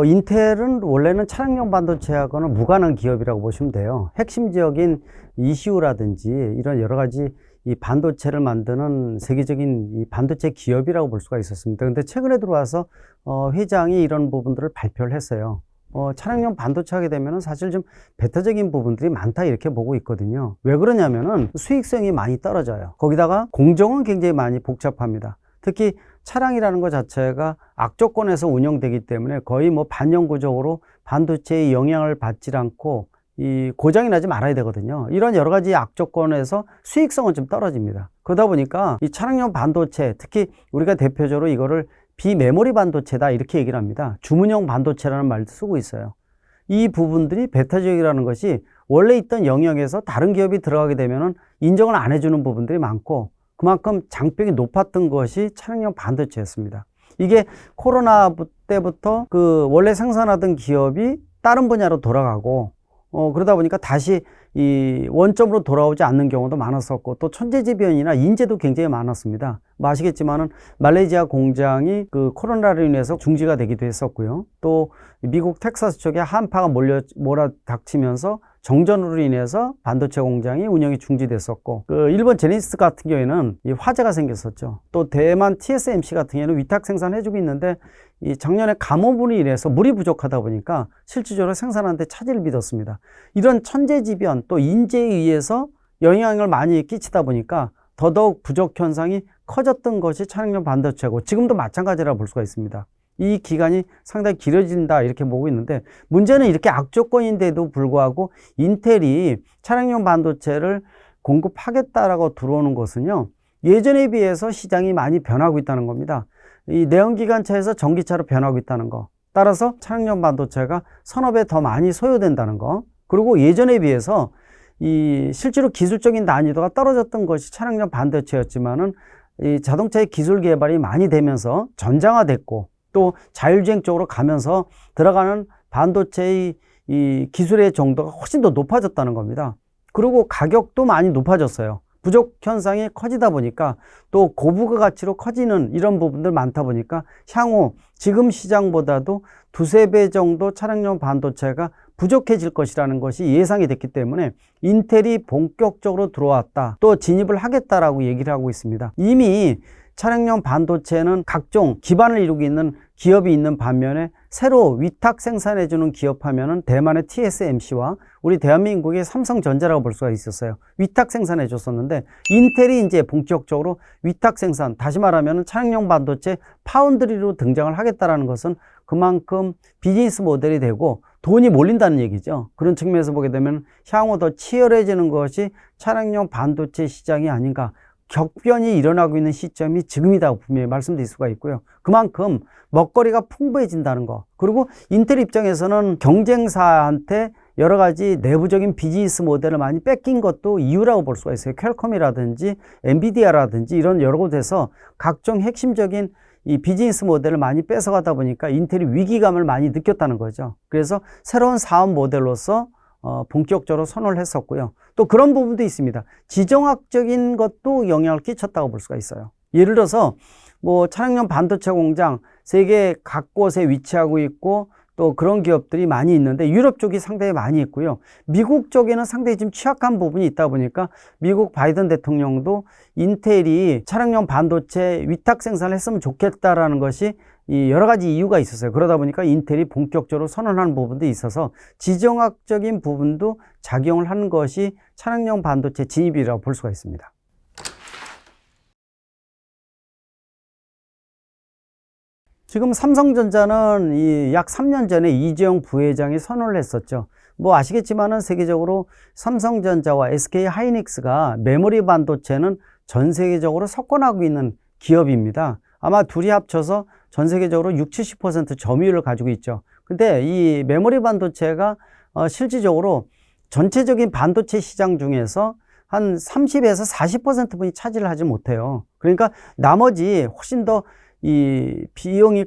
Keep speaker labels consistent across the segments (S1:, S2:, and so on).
S1: 인텔은 원래는 차량용 반도체하고는 무관한 기업이라고 보시면 돼요. 핵심적인 이슈라든지 이런 여러 가지 이 반도체를 만드는 세계적인 이 반도체 기업이라고 볼 수가 있었습니다. 근데 최근에 들어와서 회장이 이런 부분들을 발표를 했어요. 차량용 반도체 하게 되면은 사실 좀 배타적인 부분들이 많다 이렇게 보고 있거든요. 왜 그러냐면은 수익성이 많이 떨어져요. 거기다가 공정은 굉장히 많이 복잡합니다. 특히 차량이라는 것 자체가 악조건에서 운영되기 때문에 거의 뭐 반영구적으로 반도체의 영향을 받지 않고 이 고장이 나지 말아야 되거든요. 이런 여러 가지 악조건에서 수익성은 좀 떨어집니다. 그러다 보니까 이 차량용 반도체, 특히 우리가 대표적으로 이거를 비메모리 반도체다 이렇게 얘기를 합니다. 주문형 반도체라는 말도 쓰고 있어요. 이 부분들이 배타적이라는 것이 원래 있던 영역에서 다른 기업이 들어가게 되면은 인정을 안 해주는 부분들이 많고 그만큼 장벽이 높았던 것이 차량용 반도체였습니다. 이게 코로나 때부터 그 원래 생산하던 기업이 다른 분야로 돌아가고 그러다 보니까 다시 이 원점으로 돌아오지 않는 경우도 많았었고 또 천재지변이나 인재도 굉장히 많았습니다. 뭐 아시겠지만은 말레이시아 공장이 그 코로나로 인해서 중지가 되기도 했었고요. 또 미국 텍사스 쪽에 한파가 몰아닥치면서 정전으로 인해서 반도체 공장이 운영이 중지됐었고 그 일본 제네시스 같은 경우에는 이 화재가 생겼었죠. 또 대만 TSMC 같은 경우에는 위탁 생산해주고 있는데 이 작년에 가뭄으로 인해서 물이 부족하다 보니까 실질적으로 생산하는 데 차질을 빚었습니다. 이런 천재지변 또 인재에 의해서 영향을 많이 끼치다 보니까 더더욱 부족 현상이 커졌던 것이 차량용 반도체고 지금도 마찬가지라고 볼 수가 있습니다. 이 기간이 상당히 길어진다 이렇게 보고 있는데 문제는 이렇게 악조건인데도 불구하고 인텔이 차량용 반도체를 공급하겠다라고 들어오는 것은요 예전에 비해서 시장이 많이 변하고 있다는 겁니다. 이 내연기관차에서 전기차로 변하고 있다는 거 따라서 차량용 반도체가 서너 배 더 많이 소요된다는 거 그리고 예전에 비해서 이 실제로 기술적인 난이도가 떨어졌던 것이 차량용 반도체였지만은 이 자동차의 기술 개발이 많이 되면서 전장화됐고 또 자율주행 쪽으로 가면서 들어가는 반도체의 이 기술의 정도가 훨씬 더 높아졌다는 겁니다. 그리고 가격도 많이 높아졌어요. 부족 현상이 커지다 보니까 또 고부가 가치로 커지는 이런 부분들 많다 보니까 향후 지금 시장보다도 두세 배 정도 차량용 반도체가 부족해질 것이라는 것이 예상이 됐기 때문에 인텔이 본격적으로 들어왔다. 또 진입을 하겠다라고 얘기를 하고 있습니다. 이미 차량용 반도체는 각종 기반을 이루고 있는 기업이 있는 반면에 새로 위탁 생산해주는 기업 하면은 대만의 TSMC와 우리 대한민국의 삼성전자라고 볼 수가 있었어요. 위탁 생산해 줬었는데 인텔이 이제 본격적으로 위탁 생산, 다시 말하면 차량용 반도체 파운드리로 등장을 하겠다라는 것은 그만큼 비즈니스 모델이 되고 돈이 몰린다는 얘기죠. 그런 측면에서 보게 되면 향후 더 치열해지는 것이 차량용 반도체 시장이 아닌가. 격변이 일어나고 있는 시점이 지금이라고 분명히 말씀드릴 수가 있고요. 그만큼 먹거리가 풍부해진다는 거. 그리고 인텔 입장에서는 경쟁사한테 여러 가지 내부적인 비즈니스 모델을 많이 뺏긴 것도 이유라고 볼 수가 있어요. 퀄컴이라든지 엔비디아라든지 이런 여러 곳에서 각종 핵심적인 이 비즈니스 모델을 많이 뺏어가다 보니까 인텔이 위기감을 많이 느꼈다는 거죠. 그래서 새로운 사업 모델로서 본격적으로 선언을 했었고요. 또 그런 부분도 있습니다. 지정학적인 것도 영향을 끼쳤다고 볼 수가 있어요. 예를 들어서 뭐 차량용 반도체 공장 세계 각곳에 위치하고 있고 또 그런 기업들이 많이 있는데 유럽 쪽이 상당히 많이 있고요. 미국 쪽에는 상당히 좀 취약한 부분이 있다 보니까 미국 바이든 대통령도 인텔이 차량용 반도체 위탁 생산을 했으면 좋겠다라는 것이 이 여러 가지 이유가 있었어요. 그러다 보니까 인텔이 본격적으로 선언하는 부분도 있어서 지정학적인 부분도 작용을 하는 것이 차량용 반도체 진입이라고 볼 수가 있습니다. 지금 삼성전자는 약 3년 전에 이재용 부회장이 선언을 했었죠. 뭐 아시겠지만은 세계적으로 삼성전자와 SK 하이닉스가 메모리 반도체는 전 세계적으로 석권하고 있는 기업입니다. 아마 둘이 합쳐서 전 세계적으로 60~70% 점유율을 가지고 있죠. 근데 이 메모리 반도체가 실질적으로 전체적인 반도체 시장 중에서 한 30에서 40%분이 차지를 하지 못해요. 그러니까 나머지 훨씬 더 이 비용이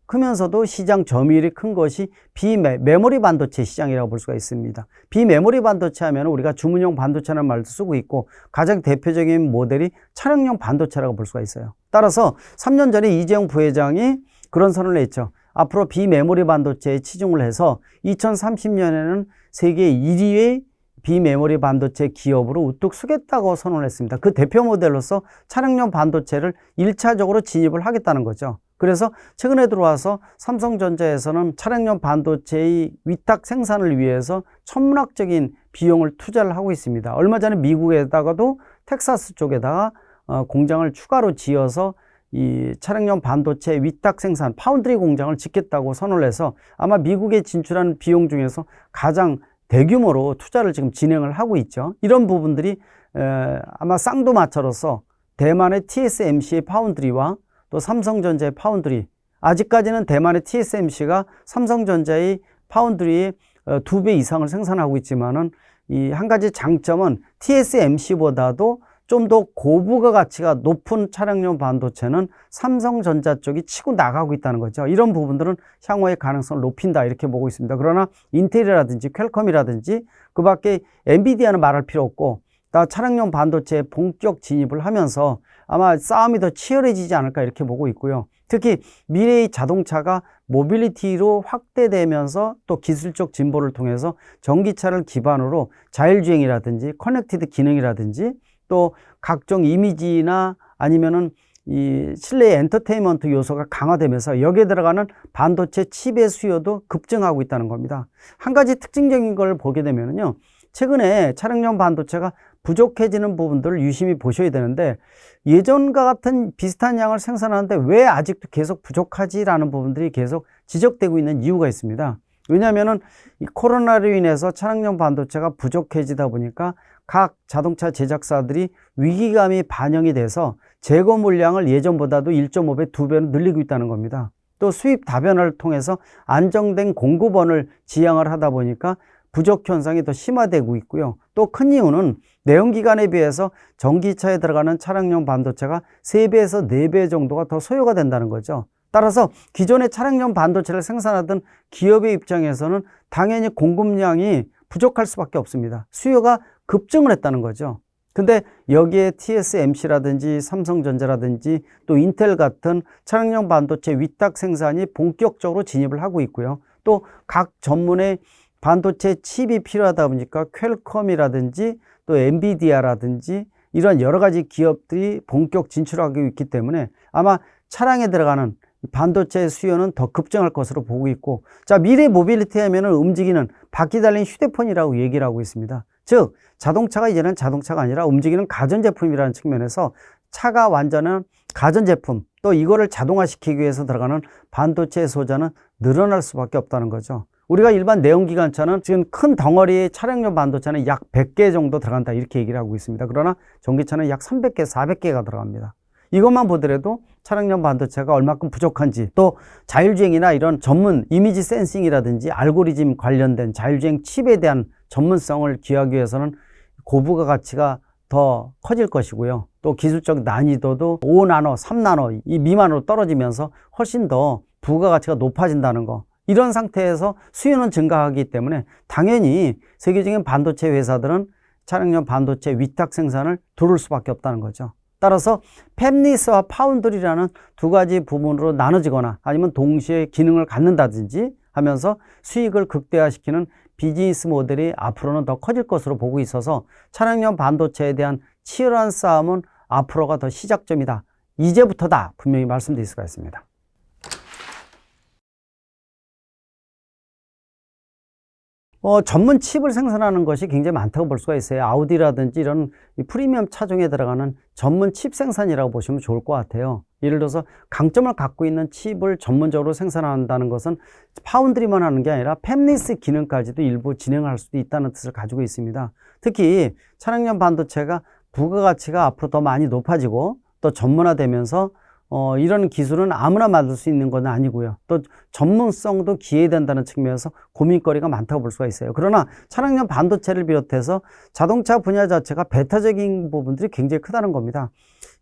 S1: 크면서도 시장 점유율이 큰 것이 비메모리 반도체 시장이라고 볼 수가 있습니다. 비메모리 반도체 하면 우리가 주문용 반도체라는 말도 쓰고 있고 가장 대표적인 모델이 차량용 반도체라고 볼 수가 있어요. 따라서 3년 전에 이재용 부회장이 그런 선언을 했죠. 앞으로 비메모리 반도체에 치중을 해서 2030년에는 세계 1위의 비메모리 반도체 기업으로 우뚝 서겠다고 선언을 했습니다. 그 대표 모델로서 차량용 반도체를 1차적으로 진입을 하겠다는 거죠. 그래서 최근에 들어와서 삼성전자에서는 차량용 반도체의 위탁 생산을 위해서 천문학적인 비용을 투자를 하고 있습니다. 얼마 전에 미국에다가도 텍사스 쪽에다가 공장을 추가로 지어서 이 차량용 반도체 위탁 생산 파운드리 공장을 짓겠다고 선언을 해서 아마 미국에 진출하는 비용 중에서 가장 대규모로 투자를 지금 진행을 하고 있죠. 이런 부분들이 아마 쌍두마차로서 대만의 TSMC의 파운드리와 또 삼성전자의 파운드리, 아직까지는 대만의 TSMC가 삼성전자의 파운드리의 2배 이상을 생산하고 있지만은 이 한 가지 장점은 TSMC보다도 좀 더 고부가 가치가 높은 차량용 반도체는 삼성전자 쪽이 치고 나가고 있다는 거죠. 이런 부분들은 향후의 가능성을 높인다 이렇게 보고 있습니다. 그러나 인텔이라든지 퀄컴이라든지 그 밖에 엔비디아는 말할 필요 없고 다 차량용 반도체에 본격 진입을 하면서 아마 싸움이 더 치열해지지 않을까 이렇게 보고 있고요. 특히 미래의 자동차가 모빌리티로 확대되면서 또 기술적 진보를 통해서 전기차를 기반으로 자율주행이라든지 커넥티드 기능이라든지 또 각종 이미지나 아니면은 이 실내 엔터테인먼트 요소가 강화되면서 여기에 들어가는 반도체 칩의 수요도 급증하고 있다는 겁니다. 한 가지 특징적인 걸 보게 되면요. 최근에 차량용 반도체가 부족해지는 부분들을 유심히 보셔야 되는데 예전과 같은 비슷한 양을 생산하는데 왜 아직도 계속 부족하지라는 부분들이 계속 지적되고 있는 이유가 있습니다. 왜냐하면은 이 코로나로 인해서 차량용 반도체가 부족해지다 보니까 각 자동차 제작사들이 위기감이 반영이 돼서 재고 물량을 예전보다도 1.5배, 2배로 늘리고 있다는 겁니다. 또 수입 다변화를 통해서 안정된 공급원을 지향을 하다 보니까 부족 현상이 더 심화되고 있고요. 또 큰 이유는 내연기관에 비해서 전기차에 들어가는 차량용 반도체가 3배에서 4배 정도가 더 소요가 된다는 거죠. 따라서 기존의 차량용 반도체를 생산하던 기업의 입장에서는 당연히 공급량이 부족할 수밖에 없습니다. 수요가 급증을 했다는 거죠. 근데 여기에 TSMC라든지 삼성전자라든지 또 인텔 같은 차량용 반도체 위탁 생산이 본격적으로 진입을 하고 있고요. 또 각 전문의 반도체 칩이 필요하다 보니까 퀄컴이라든지 또 엔비디아라든지 이런 여러 가지 기업들이 본격 진출하고 있기 때문에 아마 차량에 들어가는 반도체 수요는 더 급증할 것으로 보고 있고, 자, 미래 모빌리티 하면은 움직이는 바퀴 달린 휴대폰이라고 얘기를 하고 있습니다. 즉, 자동차가 이제는 자동차가 아니라 움직이는 가전제품이라는 측면에서 차가 완전한 가전제품, 또 이거를 자동화시키기 위해서 들어가는 반도체 소자는 늘어날 수밖에 없다는 거죠. 우리가 일반 내연기관차는 지금 큰 덩어리의 차량용 반도체는 약 100개 정도 들어간다 이렇게 얘기를 하고 있습니다. 그러나 전기차는 약 300개, 400개가 들어갑니다. 이것만 보더라도 차량용 반도체가 얼마큼 부족한지, 또 자율주행이나 이런 전문 이미지 센싱이라든지 알고리즘 관련된 자율주행 칩에 대한 전문성을 기하기 위해서는 고부가 가치가 더 커질 것이고요. 또 기술적 난이도도 5나노, 3나노 이 미만으로 떨어지면서 훨씬 더 부가가치가 높아진다는 거. 이런 상태에서 수요는 증가하기 때문에 당연히 세계적인 반도체 회사들은 차량용 반도체 위탁 생산을 두를 수밖에 없다는 거죠. 따라서 팹리스와 파운드리라는 두 가지 부분으로 나눠지거나 아니면 동시에 기능을 갖는다든지 하면서 수익을 극대화시키는 비즈니스 모델이 앞으로는 더 커질 것으로 보고 있어서 차량용 반도체에 대한 치열한 싸움은 앞으로가 더 시작점이다. 이제부터다. 분명히 말씀드릴 수가 있습니다. 전문 칩을 생산하는 것이 굉장히 많다고 볼 수가 있어요. 아우디라든지 이런 프리미엄 차종에 들어가는 전문 칩 생산이라고 보시면 좋을 것 같아요. 예를 들어서 강점을 갖고 있는 칩을 전문적으로 생산한다는 것은 파운드리만 하는 게 아니라 팹리스 기능까지도 일부 진행할 수도 있다는 뜻을 가지고 있습니다. 특히 차량용 반도체가 부가가치가 앞으로 더 많이 높아지고 또 전문화되면서 이런 기술은 아무나 만들 수 있는 건 아니고요. 또 전문성도 기여된다는 측면에서 고민거리가 많다고 볼 수가 있어요. 그러나 차량용 반도체를 비롯해서 자동차 분야 자체가 배타적인 부분들이 굉장히 크다는 겁니다.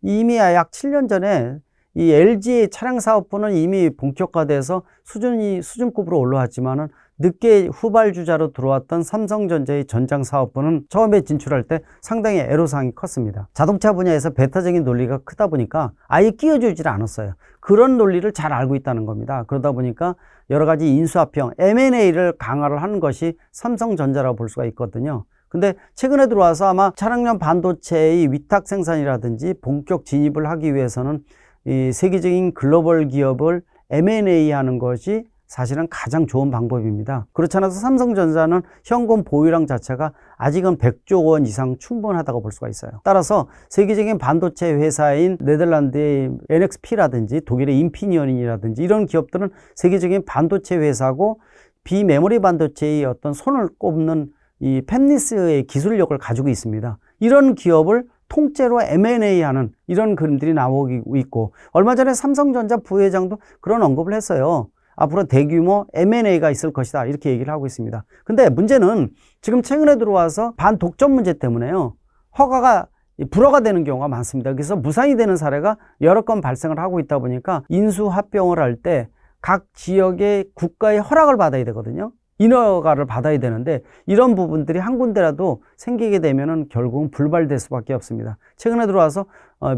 S1: 이미 약 7년 전에 이 LG의 차량 사업부는 이미 본격화돼서 수준급으로 올라왔지만은 늦게 후발주자로 들어왔던 삼성전자의 전장사업부는 처음에 진출할 때 상당히 애로사항이 컸습니다. 자동차 분야에서 배타적인 논리가 크다 보니까 아예 끼워주질 않았어요. 그런 논리를 잘 알고 있다는 겁니다. 그러다 보니까 여러 가지 인수합병, M&A를 강화를 하는 것이 삼성전자라고 볼 수가 있거든요. 근데 최근에 들어와서 아마 차량용 반도체의 위탁 생산이라든지 본격 진입을 하기 위해서는 이 세계적인 글로벌 기업을 M&A 하는 것이 사실은 가장 좋은 방법입니다. 그렇지 않아서 삼성전자는 현금 보유량 자체가 아직은 100조 원 이상 충분하다고 볼 수가 있어요. 따라서 세계적인 반도체 회사인 네덜란드의 NXP라든지 독일의 인피니언이라든지 이런 기업들은 세계적인 반도체 회사고 비메모리 반도체의 어떤 손을 꼽는 이 팹리스의 기술력을 가지고 있습니다. 이런 기업을 통째로 M&A 하는 이런 그림들이 나오고 있고, 얼마 전에 삼성전자 부회장도 그런 언급을 했어요. 앞으로 대규모 M&A가 있을 것이다, 이렇게 얘기를 하고 있습니다. 근데 문제는 지금 최근에 들어와서 반독점 문제 때문에요, 허가가 불허가 되는 경우가 많습니다. 그래서 무산이 되는 사례가 여러 건 발생을 하고 있다 보니까 인수합병을 할 때 각 지역의 국가의 허락을 받아야 되거든요. 인허가를 받아야 되는데 이런 부분들이 한 군데라도 생기게 되면은 결국은 불발될 수밖에 없습니다. 최근에 들어와서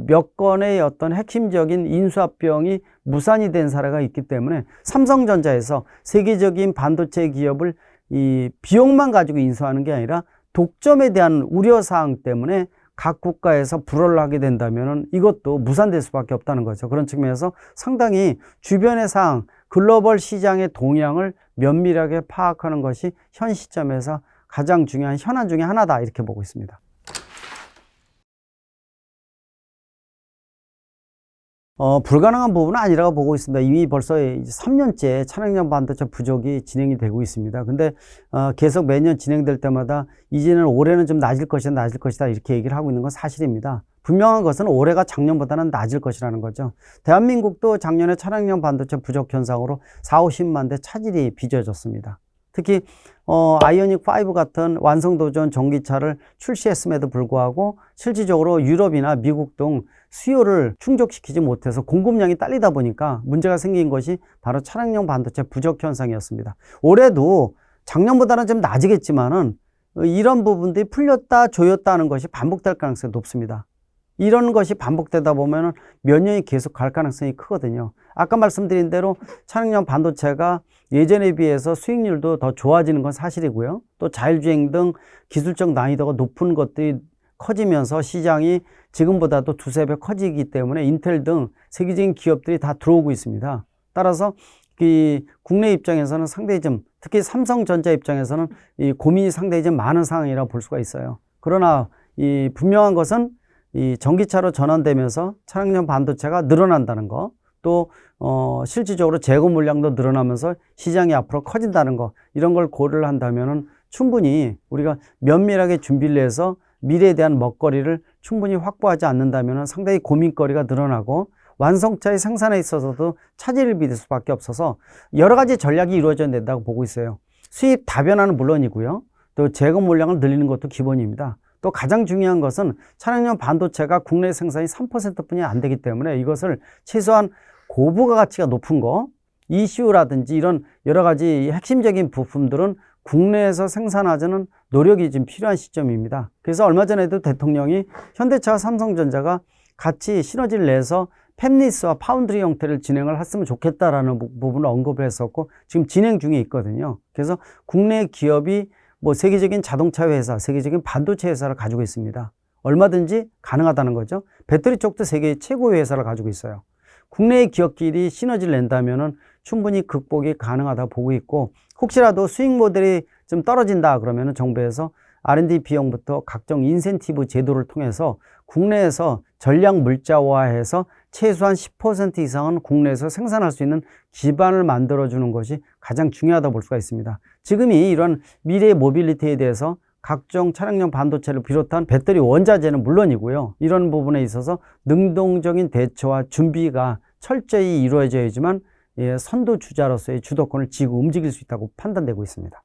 S1: 몇 건의 어떤 핵심적인 인수합병이 무산이 된 사례가 있기 때문에 삼성전자에서 세계적인 반도체 기업을 이 비용만 가지고 인수하는 게 아니라 독점에 대한 우려사항 때문에 각 국가에서 불허를 하게 된다면 이것도 무산될 수밖에 없다는 거죠. 그런 측면에서 상당히 주변의 상황, 글로벌 시장의 동향을 면밀하게 파악하는 것이 현 시점에서 가장 중요한 현안 중에 하나다, 이렇게 보고 있습니다. 불가능한 부분은 아니라고 보고 있습니다. 이미 벌써 3년째 차량용 반도체 부족이 진행이 되고 있습니다. 근데 계속 매년 진행될 때마다 이제는 올해는 좀 낮을 것이다 이렇게 얘기를 하고 있는 건 사실입니다. 분명한 것은 올해가 작년보다는 낮을 것이라는 거죠. 대한민국도 작년에 차량용 반도체 부족 현상으로 40~50만 대 차질이 빚어졌습니다. 특히 아이오닉5 같은 완성도전 전기차를 출시했음에도 불구하고 실질적으로 유럽이나 미국 등 수요를 충족시키지 못해서 공급량이 딸리다 보니까 문제가 생긴 것이 바로 차량용 반도체 부족 현상이었습니다. 올해도 작년보다는 좀 낮이겠지만은 이런 부분들이 풀렸다 조였다 하는 것이 반복될 가능성이 높습니다. 이런 것이 반복되다 보면은 몇 년이 계속 갈 가능성이 크거든요. 아까 말씀드린 대로 차량용 반도체가 예전에 비해서 수익률도 더 좋아지는 건 사실이고요. 또 자율주행 등 기술적 난이도가 높은 것들이 커지면서 시장이 지금보다도 2~3배 커지기 때문에 인텔 등 세계적인 기업들이 다 들어오고 있습니다. 따라서 이 국내 입장에서는 상당히 좀, 특히 삼성전자 입장에서는 이 고민이 상당히 좀 많은 상황이라고 볼 수가 있어요. 그러나 이 분명한 것은 이 전기차로 전환되면서 차량용 반도체가 늘어난다는 거, 또 실질적으로 재고 물량도 늘어나면서 시장이 앞으로 커진다는 거, 이런 걸 고려를 한다면은 충분히 우리가 면밀하게 준비를 해서 미래에 대한 먹거리를 충분히 확보하지 않는다면은 상당히 고민거리가 늘어나고 완성차의 생산에 있어서도 차질을 빚을 수밖에 없어서 여러 가지 전략이 이루어져야 된다고 보고 있어요. 수입 다변화는 물론이고요, 또 재고 물량을 늘리는 것도 기본입니다. 또 가장 중요한 것은 차량용 반도체가 국내 생산이 3%뿐이 안 되기 때문에 이것을 최소한 고부가 가치가 높은 거, ECU라든지 이런 여러 가지 핵심적인 부품들은 국내에서 생산하자는 노력이 좀 필요한 시점입니다. 그래서 얼마 전에도 대통령이 현대차와 삼성전자가 같이 시너지를 내서 팹리스와 파운드리 형태를 진행을 했으면 좋겠다라는 부분을 언급을 했었고 지금 진행 중에 있거든요. 그래서 국내 기업이 뭐 세계적인 자동차 회사, 세계적인 반도체 회사를 가지고 있습니다. 얼마든지 가능하다는 거죠. 배터리 쪽도 세계 최고의 회사를 가지고 있어요. 국내의 기업끼리 시너지를 낸다면은 충분히 극복이 가능하다고 보고 있고, 혹시라도 수익 모델이 좀 떨어진다 그러면은 정부에서 R&D 비용부터 각종 인센티브 제도를 통해서 국내에서 전략 물자화해서 최소한 10% 이상은 국내에서 생산할 수 있는 기반을 만들어주는 것이 가장 중요하다고 볼 수가 있습니다. 지금이 이런 미래의 모빌리티에 대해서 각종 차량용 반도체를 비롯한 배터리 원자재는 물론이고요, 이런 부분에 있어서 능동적인 대처와 준비가 철저히 이루어져야지만 선두주자로서의 주도권을 쥐고 움직일 수 있다고 판단되고 있습니다.